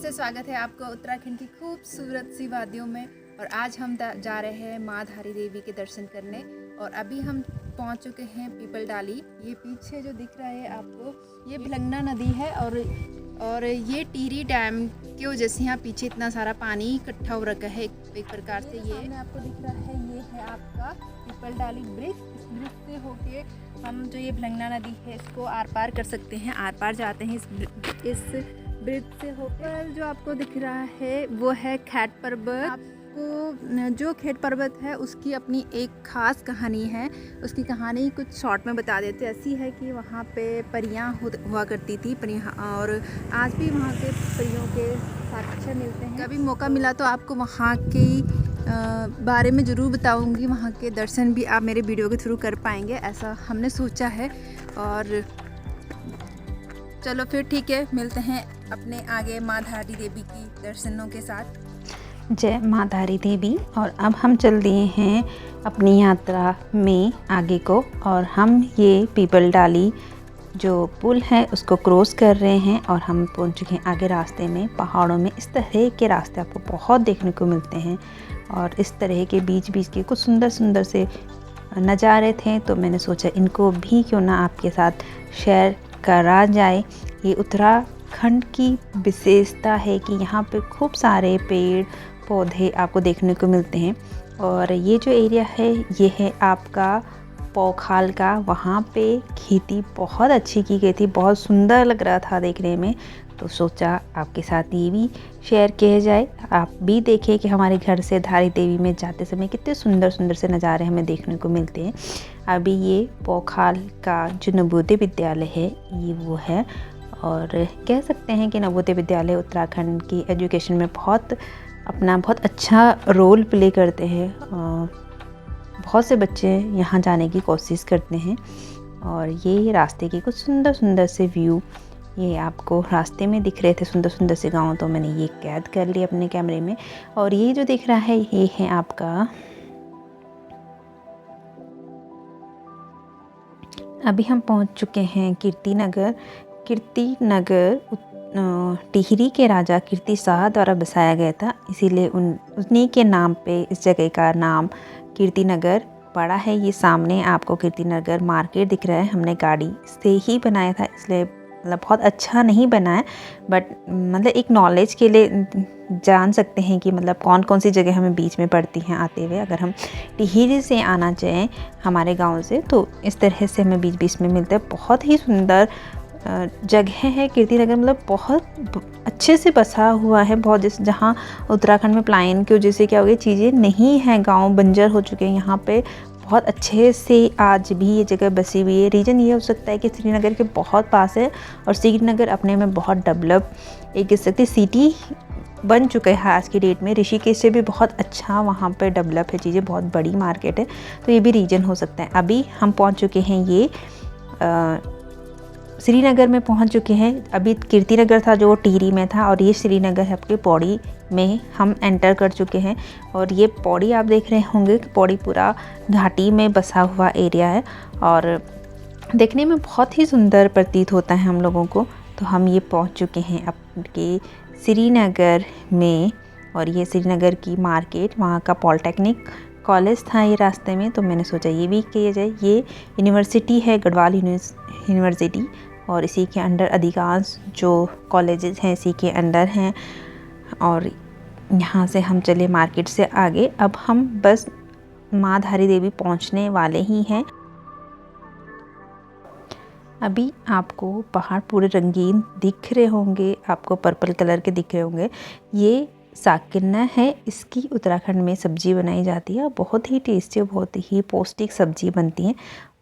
से स्वागत है आपका उत्तराखंड की खूबसूरत सी वादियों में। और आज हम जा रहे हैं माँ धारी देवी के दर्शन करने। और अभी हम पहुंच चुके हैं पीपल डाली। ये पीछे जो दिख रहा है आपको, ये भिलंगना नदी है। और ये टिहरी डैम की वजह से यहाँ पीछे इतना सारा पानी इकट्ठा हो रखा है एक प्रकार से। ये सामने आपको दिख रहा है, ये है आपका पीपल डाली ब्रिज। इस ब्रिज से होके हम जो ये भिलंगना नदी है इसको आर पार कर सकते हैं। आर पार जाते हैं इस ब्रिज से होकर। जो आपको दिख रहा है वो है खेट पर्वत। आपको जो खेट पर्वत है उसकी अपनी एक ख़ास कहानी है। उसकी कहानी कुछ शॉर्ट में बता देते। ऐसी है कि वहाँ पे परियां हुआ करती थी, परियां, और आज भी वहाँ के परियों के साक्ष्य मिलते हैं। कभी मौका मिला तो आपको वहाँ की बारे में ज़रूर बताऊँगी। वहाँ के दर्शन भी आप मेरे वीडियो के थ्रू कर पाएंगे, ऐसा हमने सोचा है। और चलो फिर ठीक है, मिलते हैं अपने आगे माँ धारी देवी की दर्शनों के साथ। जय माँ धारी देवी। और अब हम चल दिए हैं अपनी यात्रा में आगे को, और हम ये पीपल डाली जो पुल है उसको क्रॉस कर रहे हैं। और हम पहुंच चुके हैं आगे रास्ते में। पहाड़ों में इस तरह के रास्ते आपको बहुत देखने को मिलते हैं, और इस तरह के बीच बीच के कुछ सुंदर सुंदर से नज़ारे थे, तो मैंने सोचा इनको भी क्यों ना आपके साथ शेयर करा जाए। ये उत्तराखंड की विशेषता है कि यहाँ पे खूब सारे पेड़ पौधे आपको देखने को मिलते हैं। और ये जो एरिया है ये है आपका पोखाल का। वहाँ पे खेती बहुत अच्छी की गई थी, बहुत सुंदर लग रहा था देखने में, तो सोचा आपके साथ ये भी शेयर किया जाए। आप भी देखें कि हमारे घर से धारी देवी में जाते समय कितने सुंदर सुंदर से नज़ारे हमें देखने को मिलते हैं। अभी ये पोखाल का जो नवोदय विद्यालय है ये वो है, और कह सकते हैं कि नवोदय विद्यालय उत्तराखंड की एजुकेशन में बहुत अच्छा रोल प्ले करते हैं। बहुत से बच्चे यहाँ जाने की कोशिश करते हैं। और ये रास्ते के कुछ सुंदर सुंदर से व्यू ये आपको रास्ते में दिख रहे थे, सुंदर सुंदर से गाँव, तो मैंने ये कैद कर लिया अपने कैमरे में। और ये जो दिख रहा है ये है आपका, अभी हम पहुंच चुके हैं कीर्तिनगर। कीर्तिनगर टिहरी के राजा कीर्ति शाह द्वारा बसाया गया था, इसीलिए उन्हीं के नाम पे इस जगह का नाम कीर्तिनगर पड़ा है। ये सामने आपको कीर्तिनगर मार्केट दिख रहा है। हमने गाड़ी से ही बनाया था, इसलिए मतलब बहुत अच्छा नहीं बना है, बट मतलब एक नॉलेज के लिए जान सकते हैं कि मतलब कौन कौन सी जगह हमें बीच में पड़ती हैं आते हुए। अगर हम टिहरी से आना चाहें हमारे गांव से, तो इस तरह से हमें बीच बीच में मिलता है। बहुत ही सुंदर जगह है कीर्तिनगर, मतलब बहुत अच्छे से बसा हुआ है। बहुत जहाँ उत्तराखंड में पलायन की वजह से क्या हो गया, चीज़ें नहीं हैं, गांव बंजर हो चुके हैं, यहाँ पे बहुत अच्छे से आज भी ये जगह बसी हुई है। रीज़न ये हो सकता है कि श्रीनगर के बहुत पास है, और श्रीनगर अपने में बहुत डेवलप एक कह सकते सिटी बन चुका है आज की डेट में। ऋषिकेश से भी बहुत अच्छा वहाँ पे डेवलप है चीज़ें, बहुत बड़ी मार्केट है, तो ये भी रीज़न हो सकता है। अभी हम पहुँच चुके हैं ये श्रीनगर में पहुंच चुके हैं। अभी कीर्तिनगर था जो टिहरी में था, और ये श्रीनगर है आपके पौड़ी में हम एंटर कर चुके हैं। और ये पौड़ी आप देख रहे होंगे कि पौड़ी पूरा घाटी में बसा हुआ एरिया है, और देखने में बहुत ही सुंदर प्रतीत होता है हम लोगों को। तो हम ये पहुंच चुके हैं आपके श्रीनगर में, और ये श्रीनगर की मार्केट, वहाँ का पॉलिटेक्निक कॉलेज था ये रास्ते में, तो मैंने सोचा ये भी किया जाए। ये यूनिवर्सिटी है गढ़वाल यूनिवर्सिटी, और इसी के अंडर अधिकांश जो कॉलेजेस हैं इसी के अंडर हैं। और यहाँ से हम चले मार्केट से आगे। अब हम बस माँ धारी देवी पहुँचने वाले ही हैं। अभी आपको पहाड़ पूरे रंगीन दिख रहे होंगे, आपको पर्पल कलर के दिख रहे होंगे। ये साकिन्ना है, इसकी उत्तराखंड में सब्जी बनाई जाती है, बहुत ही टेस्टी और बहुत ही पौष्टिक सब्जी बनती है।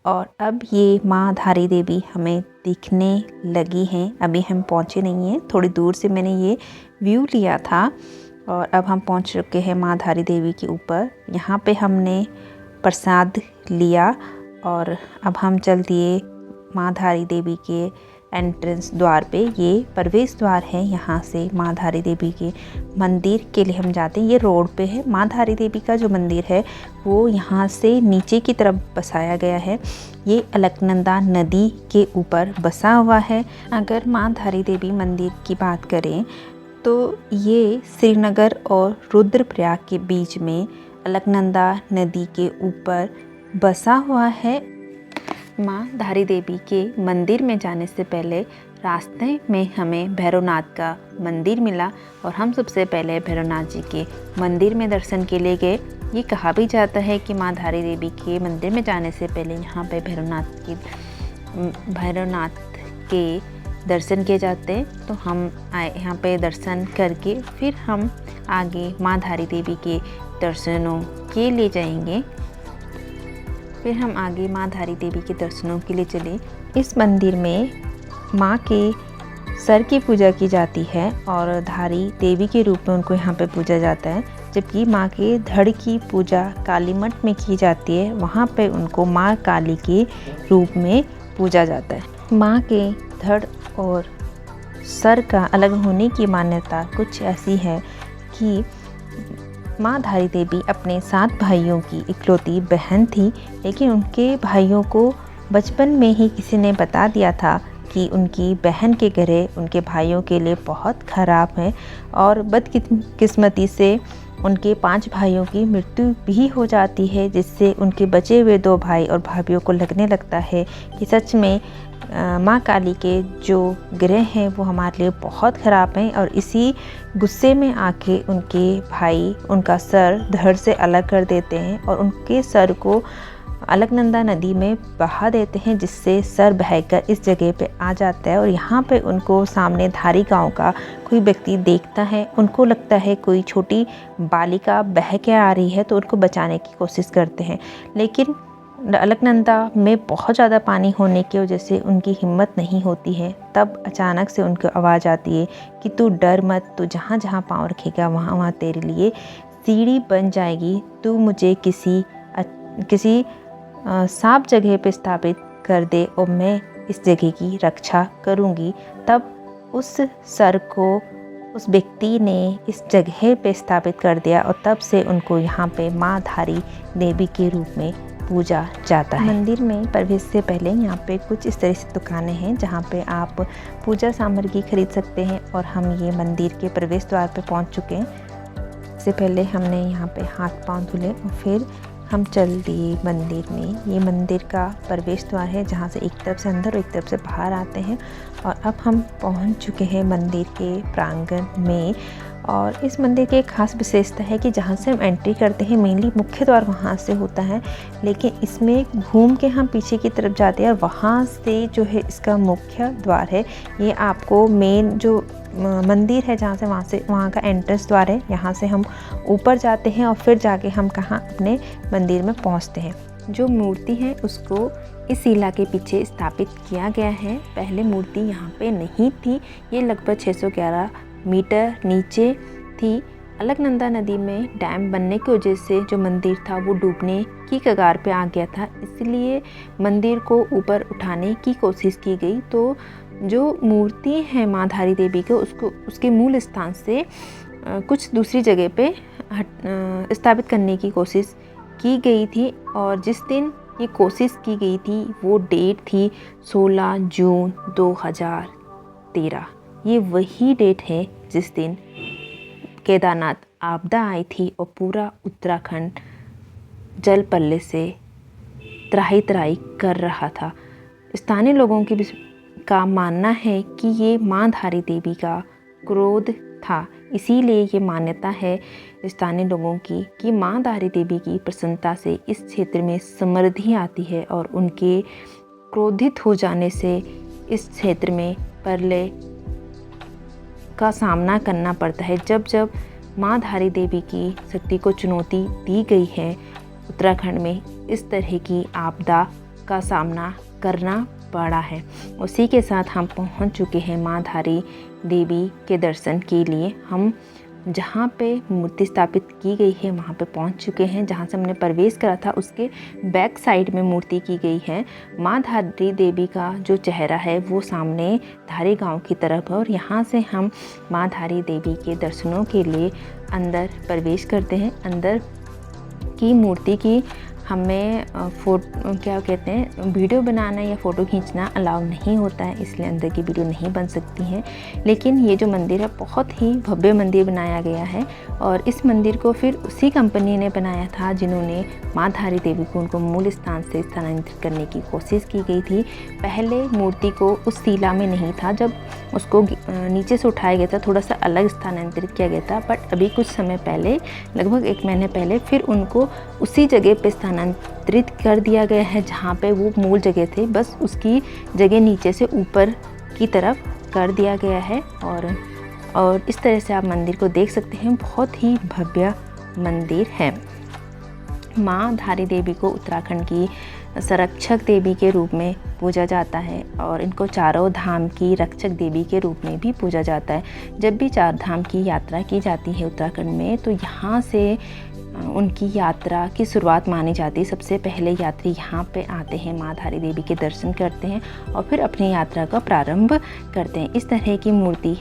और अब ये माँ धारी देवी हमें दिखने लगी हैं। अभी हम पहुँचे नहीं हैं, थोड़ी दूर से मैंने ये व्यू लिया था, और अब हम पहुँच चुके हैं माँ धारी देवी के ऊपर। यहाँ पे हमने प्रसाद लिया, और अब हम चल दिए माँ धारी देवी के एंट्रेंस द्वार पे। ये प्रवेश द्वार है, यहाँ से माँ धारी देवी के मंदिर के लिए हम जाते हैं। ये रोड पे है। माँ धारी देवी का जो मंदिर है वो यहाँ से नीचे की तरफ बसाया गया है। ये अलकनंदा नदी के ऊपर बसा हुआ है। अगर माँ धारी देवी मंदिर की बात करें तो ये श्रीनगर और रुद्रप्रयाग के बीच में अलकनंदा नदी के ऊपर बसा हुआ है। माँ धारी देवी के मंदिर में जाने से पहले रास्ते में हमें भैरवनाथ का मंदिर मिला और हम सबसे पहले भैरवनाथ जी के मंदिर में दर्शन के लिए गए। ये कहा भी जाता है कि माँ धारी देवी के मंदिर में जाने से पहले यहाँ पे भैरवनाथ के दर्शन किए जाते हैं। तो हम आए यहाँ पे दर्शन करके फिर हम आगे माँ धारी देवी के दर्शनों के लिए जाएंगे। फिर हम आगे माँ धारी देवी के दर्शनों के लिए चले। इस मंदिर में माँ के सर की पूजा की जाती है और धारी देवी के रूप में उनको यहाँ पे पूजा जाता है, जबकि माँ के धड़ की पूजा काली मठ में की जाती है। वहाँ पे उनको माँ काली के रूप में पूजा जाता है। माँ के धड़ और सर का अलग होने की मान्यता कुछ ऐसी है कि माँ धारी देवी अपने 7 भाइयों की इकलौती बहन थी, लेकिन उनके भाइयों को बचपन में ही किसी ने बता दिया था कि उनकी बहन के ग्रह उनके भाइयों के लिए बहुत ख़राब है और बदकिस्मती से उनके 5 भाइयों की मृत्यु भी हो जाती है, जिससे उनके बचे हुए 2 भाई और भाभियों को लगने लगता है कि सच में माँ काली के जो ग्रह हैं वो हमारे लिए बहुत ख़राब हैं। और इसी गुस्से में आके उनके भाई उनका सर धड़ से अलग कर देते हैं और उनके सर को अलकनंदा नदी में बहा देते हैं, जिससे सर बहकर इस जगह पे आ जाता है। और यहाँ पे उनको सामने धारी गांव का कोई व्यक्ति देखता है। उनको लगता है कोई छोटी बालिका बह के आ रही है, तो उनको बचाने की कोशिश करते हैं, लेकिन अलकनंदा में बहुत ज़्यादा पानी होने की वजह से उनकी हिम्मत नहीं होती है। तब अचानक से उनको आवाज़ आती है कि तू डर मत, तू जहाँ जहाँ पाँव रखेगा वहाँ वहाँ तेरे लिए सीढ़ी बन जाएगी, तू मुझे किसी साफ जगह पे स्थापित कर दे और मैं इस जगह की रक्षा करूँगी। तब उस सर को उस व्यक्ति ने इस जगह पे स्थापित कर दिया और तब से उनको यहाँ पे माँ धारी देवी के रूप में पूजा जाता है। मंदिर में प्रवेश से पहले यहाँ पे कुछ इस तरह से दुकानें हैं जहाँ पे आप पूजा सामग्री खरीद सकते हैं। और हम ये मंदिर के प्रवेश द्वार पे पहुँच चुके हैं। इससे पहले हमने यहाँ पे हाथ पांव धुले और फिर हम चल दिए मंदिर में। ये मंदिर का प्रवेश द्वार है जहाँ से एक तरफ से अंदर और एक तरफ से बाहर आते हैं। और अब हम पहुँच चुके हैं मंदिर के प्रांगण में। और इस मंदिर की एक खास विशेषता है कि जहाँ से हम एंट्री करते हैं मेनली मुख्य द्वार वहाँ से होता है, लेकिन इसमें घूम के हम पीछे की तरफ जाते हैं और वहाँ से जो है इसका मुख्य द्वार है। ये आपको मेन जो मंदिर है जहाँ से वहाँ का एंट्रेंस द्वार है। यहाँ से हम ऊपर जाते हैं और फिर जाके हम कहाँ अपने मंदिर में पहुँचते हैं। जो मूर्ति है उसको इस शिला के पीछे स्थापित किया गया है। पहले मूर्ति यहाँ पे नहीं थी। ये लगभग 611 मीटर नीचे थी। अलकनंदा नदी में डैम बनने की वजह से जो मंदिर था वो डूबने की कगार पे आ गया था, इसलिए मंदिर को ऊपर उठाने की कोशिश की गई। तो जो मूर्ति है माँ धारी देवी के उसके मूल स्थान से कुछ दूसरी जगह पे स्थापित करने की कोशिश की गई थी। और जिस दिन ये कोशिश की गई थी वो डेट थी 16 जून 2013। ये वही डेट है जिस दिन केदारनाथ आपदा आई थी और पूरा उत्तराखंड जल पल्ले से त्राही कर रहा था। स्थानीय लोगों का मानना है कि ये माँ धारी देवी का क्रोध था, इसीलिए ये मान्यता है स्थानीय लोगों की कि माँ धारी देवी की प्रसन्नता से इस क्षेत्र में समृद्धि आती है और उनके क्रोधित हो जाने से इस क्षेत्र में प्रलय का सामना करना पड़ता है। जब माँ धारी देवी की शक्ति को चुनौती दी गई है, उत्तराखंड में इस तरह की आपदा का सामना करना पड़ा है। उसी के साथ हम पहुंच चुके हैं माँ धारी देवी के दर्शन के लिए। हम जहाँ पे मूर्ति स्थापित की गई है वहाँ पे पहुँच चुके हैं। जहाँ से हमने प्रवेश करा था उसके बैक साइड में मूर्ति की गई है। माँ धारी देवी का जो चेहरा है वो सामने धारी गांव की तरफ है और यहाँ से हम माँ धारी देवी के दर्शनों के लिए अंदर प्रवेश करते हैं। अंदर की मूर्ति की हमें क्या कहते हैं वीडियो बनाना या फ़ोटो खींचना अलाउ नहीं होता है, इसलिए अंदर की वीडियो नहीं बन सकती है। लेकिन ये जो मंदिर है बहुत ही भव्य मंदिर बनाया गया है और इस मंदिर को फिर उसी कंपनी ने बनाया था जिन्होंने माँ धारी देवी को उनको मूल स्थान से स्थानांतरित करने की कोशिश की गई थी। पहले मूर्ति को उस शिला में नहीं था, जब उसको नीचे से उठाया गया था थोड़ा सा अलग स्थानांतरित किया गया था, बट अभी कुछ समय पहले लगभग 1 महीने पहले फिर उनको उसी जगह पे स्थानांतरित कर दिया गया है जहाँ पे वो मूल जगह थे, बस उसकी जगह नीचे से ऊपर की तरफ कर दिया गया है। और इस तरह से आप मंदिर को देख सकते हैं, बहुत ही भव्य मंदिर है। माँ धारी देवी को उत्तराखंड की संरक्षक देवी के रूप में पूजा जाता है और इनको चारों धाम की रक्षक देवी के रूप में भी पूजा जाता है। जब भी 4 धाम की यात्रा की जाती है उत्तराखंड में, तो यहाँ से उनकी यात्रा की शुरुआत मानी जाती है। सबसे पहले यात्री यहाँ पे आते हैं, माँ धारी देवी के दर्शन करते हैं और फिर अपनी यात्रा का प्रारंभ करते हैं। इस तरह की मूर्ति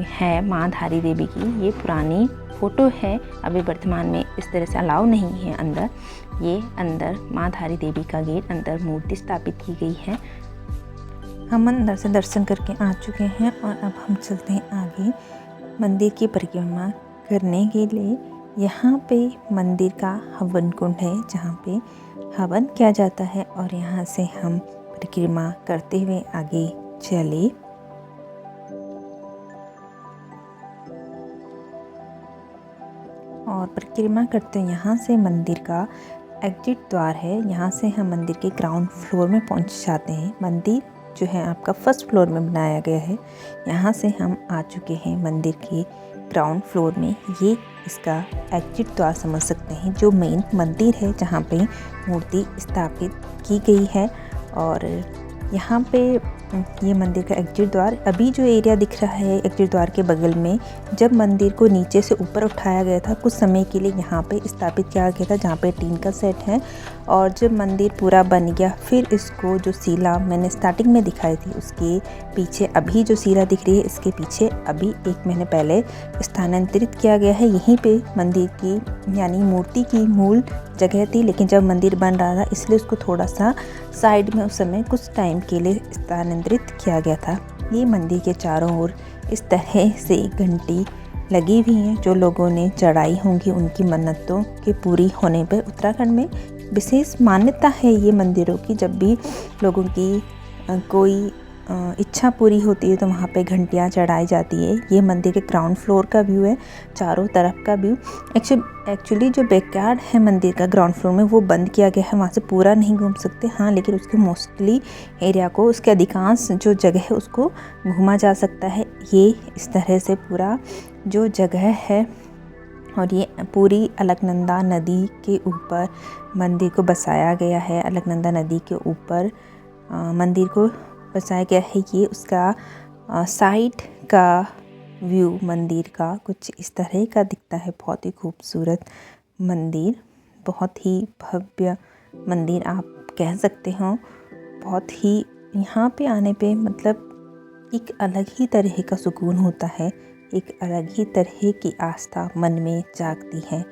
है माँ धारी देवी की। ये पुरानी फ़ोटो है, अभी वर्तमान में इस तरह से अलाउ नहीं है अंदर। ये अंदर माँ धारी देवी का गेट, अंदर मूर्ति स्थापित की गई है। हम अंदर से दर्शन करके आ चुके हैं और अब हम चलते हैं आगे मंदिर की परिक्रमा करने के लिए। यहाँ पे मंदिर का हवन कुंड है जहाँ पे हवन किया जाता है और यहाँ से हम परिक्रमा करते हुए आगे चले। और परिक्रमा करते हैं, यहाँ से मंदिर का एग्जिट द्वार है। यहाँ से हम मंदिर के ग्राउंड फ्लोर में पहुँच जाते हैं। मंदिर जो है आपका फर्स्ट फ्लोर में बनाया गया है। यहाँ से हम आ चुके हैं मंदिर के ग्राउंड फ्लोर में। ये इसका एग्जिट द्वार समझ सकते हैं, जो मेन मंदिर है जहाँ पे मूर्ति स्थापित की गई है। और यहाँ पे ये मंदिर का एग्जिट द्वार, अभी जो एरिया दिख रहा है एग्जिट द्वार के बगल में, जब मंदिर को नीचे से ऊपर उठाया गया था कुछ समय के लिए यहाँ पे स्थापित किया गया था, जहाँ पे टीन का सेट है। और जब मंदिर पूरा बन गया फिर इसको जो शिला मैंने स्टार्टिंग में दिखाई थी उसके पीछे अभी जो शिला दिख रही है इसके पीछे अभी 1 महीने पहले स्थानांतरित किया गया है। यहीं पे मंदिर की यानी मूर्ति की मूल जगह थी, लेकिन जब मंदिर बन रहा था इसलिए उसको थोड़ा सा साइड में उस समय कुछ टाइम के लिए स्थानांतरित किया गया था। ये मंदिर के चारों ओर इस तरह से घंटी लगी हुई है, जो लोगों ने चढ़ाई होंगी उनकी मन्नतों के पूरी होने पर। उत्तराखंड में विशेष मान्यता है ये मंदिरों की, जब भी लोगों की कोई इच्छा पूरी होती है तो वहाँ पे घंटियाँ चढ़ाई जाती है। ये मंदिर के ग्राउंड फ्लोर का व्यू है, चारों तरफ का व्यू। एक्चुअली जो बैकयार्ड है मंदिर का ग्राउंड फ्लोर में वो बंद किया गया है, वहाँ से पूरा नहीं घूम सकते। हाँ, लेकिन उसके मोस्टली एरिया को, उसके अधिकांश जो जगह है उसको घूमा जा सकता है। ये इस तरह से पूरा जो जगह है, और ये पूरी अलकनंदा नदी के ऊपर मंदिर को बसाया गया है। अलकनंदा नदी के ऊपर मंदिर को बसाया गया है। ये उसका साइड का व्यू मंदिर का कुछ इस तरह का दिखता है। बहुत ही खूबसूरत मंदिर, बहुत ही भव्य मंदिर आप कह सकते हो। बहुत ही यहाँ पे आने पे मतलब एक अलग ही तरह का सुकून होता है, एक अलग ही तरह की आस्था मन में जागती है।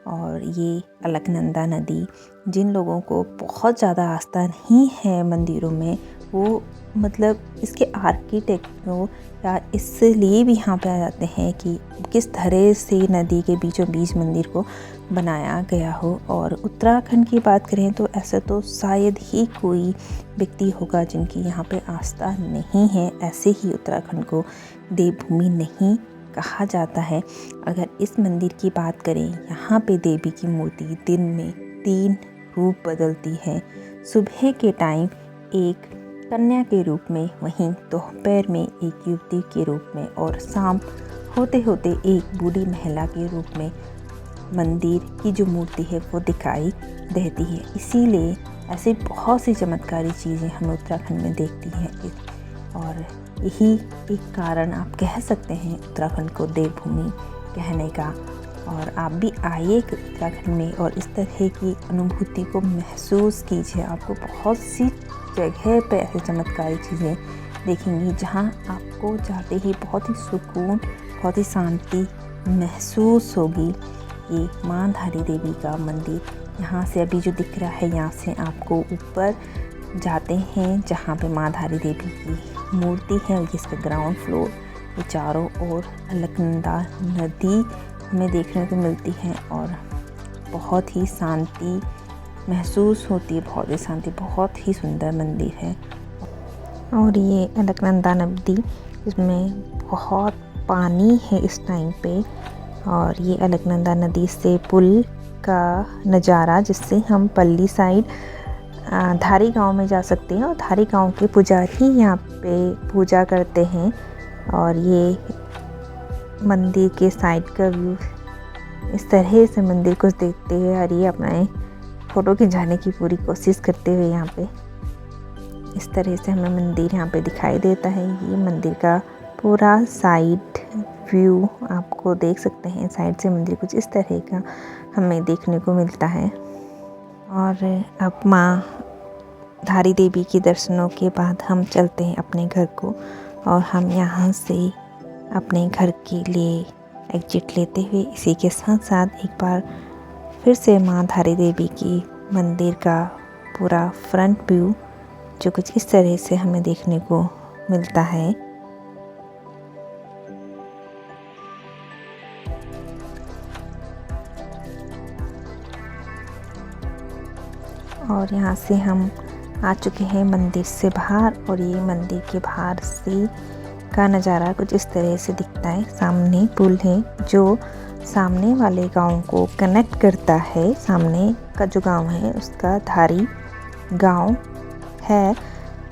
और ये अलकनंदा नदी, जिन लोगों को बहुत ज़्यादा आस्था नहीं है मंदिरों में, वो मतलब इसके आर्किटेक्टों या इसलिए भी यहाँ पे आ जाते हैं कि किस तरह से नदी के बीचों बीच मंदिर को बनाया गया हो। और उत्तराखंड की बात करें तो ऐसा तो शायद ही कोई व्यक्ति होगा जिनकी यहाँ पे आस्था नहीं है। ऐसे ही उत्तराखंड को देवभूमि नहीं कहा जाता है। अगर इस मंदिर की बात करें, यहाँ पे देवी की मूर्ति दिन में 3 रूप बदलती है। सुबह के टाइम एक कन्या के रूप में, वहीं दोपहर में एक युवती के रूप में, और शाम होते होते एक बूढ़ी महिला के रूप में मंदिर की जो मूर्ति है वो दिखाई देती है। इसीलिए ऐसी बहुत सी चमत्कारी चीज़ें हम उत्तराखंड में देखती हैं, और यही एक कारण आप कह सकते हैं उत्तराखंड को देवभूमि कहने का। और आप भी आइए उत्तराखंड में और इस तरह की अनुभूति को महसूस कीजिए। आपको बहुत सी जगह पे ऐसे चमत्कारी चीज़ें देखेंगी जहाँ आपको जाते ही बहुत ही सुकून, बहुत ही शांति महसूस होगी। ये माँ धारी देवी का मंदिर यहाँ से अभी जो दिख रहा है, यहाँ से आपको ऊपर जाते हैं जहाँ पे माँ धारी देवी की मूर्ति है, जिसका ग्राउंड फ्लोर। ये चारों ओर अलकनंदा नदी हमें देखने को मिलती है और बहुत ही शांति महसूस होती है, बहुत ही शांति, बहुत ही सुंदर मंदिर है। और ये अलकनंदा नदी, इसमें बहुत पानी है इस टाइम पे। और ये अलकनंदा नदी से पुल का नज़ारा, जिससे हम पल्ली साइड धारी गांव में जा सकते हैं। और धारी गांव के पुजारी यहाँ पे पूजा करते हैं। और ये मंदिर के साइड का व्यू, इस तरह से मंदिर को देखते हुए और ये अपने फ़ोटो खिंचाने की पूरी कोशिश करते हुए यहाँ पे इस तरह से हमें मंदिर यहाँ पे दिखाई देता है। ये मंदिर का पूरा साइड व्यू आपको देख सकते हैं। साइड से मंदिर कुछ इस तरह का हमें देखने को मिलता है। और अब माँ धारी देवी के दर्शनों के बाद हम चलते हैं अपने घर को। और हम यहाँ से अपने घर के लिए एग्जिट लेते हुए इसी के साथ साथ एक बार फिर से माँ धारी देवी की मंदिर का पूरा फ्रंट व्यू जो कुछ इस तरह से हमें देखने को मिलता है। और यहाँ से हम आ चुके हैं मंदिर से बाहर। और ये मंदिर के बाहर से का नज़ारा कुछ इस तरह से दिखता है। सामने पुल है जो सामने वाले गांव को कनेक्ट करता है। सामने का जो गांव है उसका धारी गांव है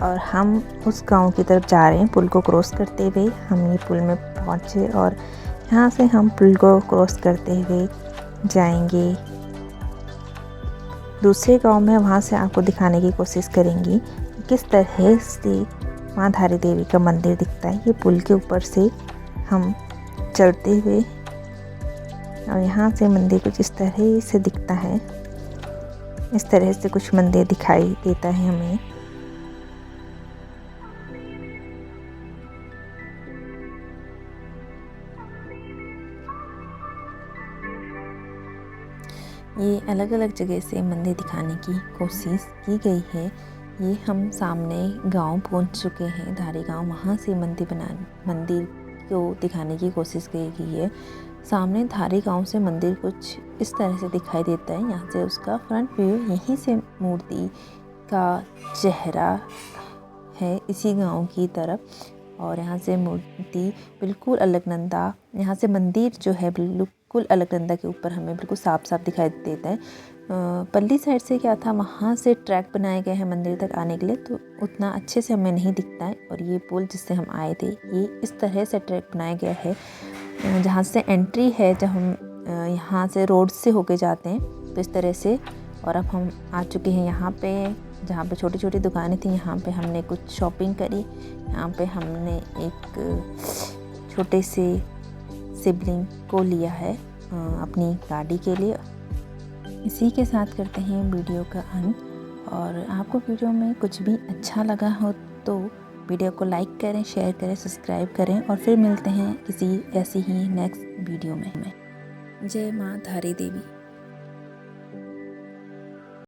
और हम उस गांव की तरफ जा रहे हैं। पुल को क्रॉस करते हुए हम ये पुल में पहुँचे और यहाँ से हम पुल को क्रॉस करते हुए जाएंगे दूसरे गांव में। वहाँ से आपको दिखाने की कोशिश करेंगी कि किस तरह से माँ धारी देवी का मंदिर दिखता है। ये पुल के ऊपर से हम चलते हुए और यहाँ से मंदिर कुछ इस तरह से दिखता है। इस तरह से कुछ मंदिर दिखाई देता है हमें। ये अलग अलग जगह से मंदिर दिखाने की कोशिश की गई है। ये हम सामने गांव पहुंच चुके हैं, धारी गांव। वहाँ से मंदिर को दिखाने की कोशिश की गई है। सामने धारी गांव से मंदिर कुछ इस तरह से दिखाई देता है। यहाँ से उसका फ्रंट व्यू, यहीं से मूर्ति का चेहरा है इसी गांव की तरफ। और यहाँ से मूर्ति बिल्कुल अलकनंदा, यहाँ से मंदिर जो है बिल्कुल अलकनंदा के ऊपर हमें बिल्कुल साफ साफ दिखाई देता है। पल्ली साइड से क्या था, वहाँ से ट्रैक बनाए गए हैं मंदिर तक आने के लिए, तो उतना अच्छे से हमें नहीं दिखता है। और ये पुल जिससे हम आए थे, ये इस तरह से ट्रैक बनाया गया है जहाँ से एंट्री है, जब हम यहाँ से रोड से होके जाते हैं तो इस तरह से। और अब हम आ चुके हैं यहाँ पे, जहाँ पे छोटी छोटी दुकानें थी। यहाँ पे हमने कुछ शॉपिंग करी। यहाँ पे हमने एक छोटे से सिबलिंग को लिया है अपनी गाड़ी के लिए। इसी के साथ करते हैं वीडियो का अंत। और आपको वीडियो में कुछ भी अच्छा लगा हो तो वीडियो को लाइक करें, शेयर करें, सब्सक्राइब करें। और फिर मिलते हैं किसी ऐसी ही नेक्स्ट वीडियो में। जय माँ धारी देवी।